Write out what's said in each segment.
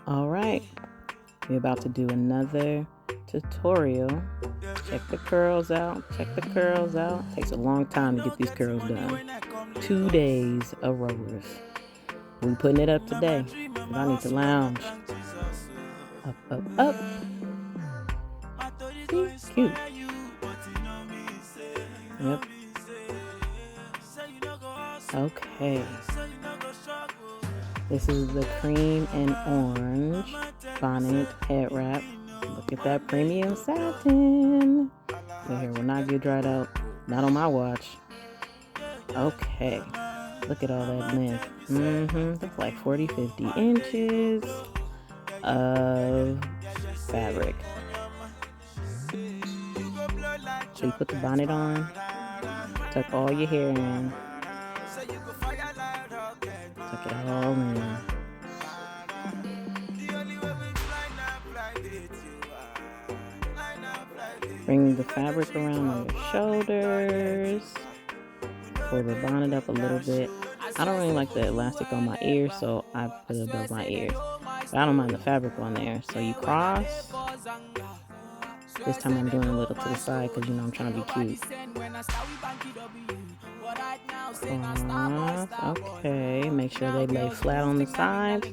All right, we're about to do another tutorial. Check the curls out. Check the curls out. Takes a long time to get these curls done. 2 days of rollers. We putting it up today. I need to lounge. Up, up, up. See? Cute. Yep. Okay. This is the cream and orange bonnet head wrap. Look at that premium satin. The hair will not get dried out. Not on my watch. Okay. Look at all that length. Looks like 40, 50 inches of fabric. So you put the bonnet on, tuck all your hair in, tuck it all in. Bring the fabric around on your shoulders. Pull the bonnet up a little bit. I don't really like the elastic on my ears, so I put it above my ears. But I don't mind the fabric on there. So you cross. This time I'm doing a little to the side because I'm trying to be cute. Cross. Okay, make sure they lay flat on the sides.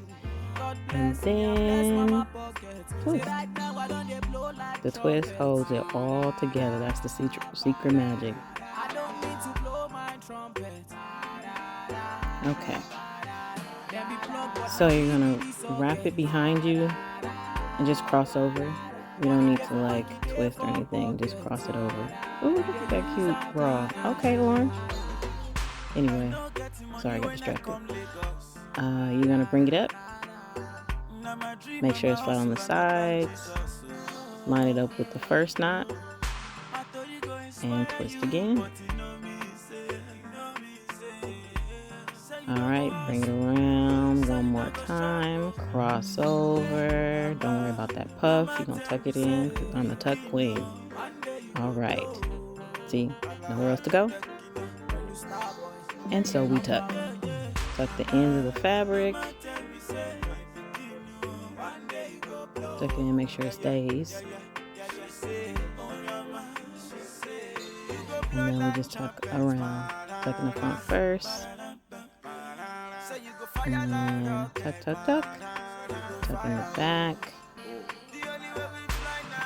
And then twist. The twist holds it all together. That's the secret magic. Okay. So you're gonna wrap it behind you and just cross over. You don't need to twist or anything. Just cross it over. Ooh, look at that cute bra. Okay, orange. Anyway, sorry, I got distracted. You're gonna bring it up. Make sure it's flat on the sides. Line it up with the first knot. And twist again. Alright, bring it around one more time. Cross over. Don't worry about that puff. You're going to tuck it in because I'm the tuck queen. Alright. See, nowhere else to go. And so we tuck. Tuck the ends of the fabric. Tuck it in, make sure it stays. And then we just tuck around. Tuck in the front first. And then tuck, tuck, tuck. Tuck in the back.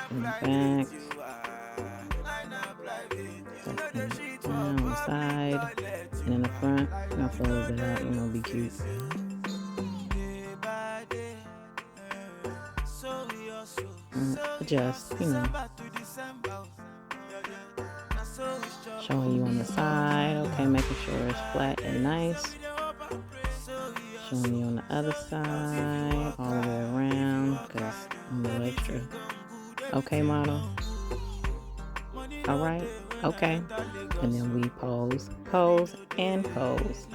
Tuck in the back. Tuck in down on the side. And in the front. I'll pull a little bit out, be cute. Adjust, Showing you on the side. Okay, making sure it's flat and nice. Showing you on the other side, all the way around, because I'm a little extra. Okay, model. All right. Okay. And then we pose, and pose.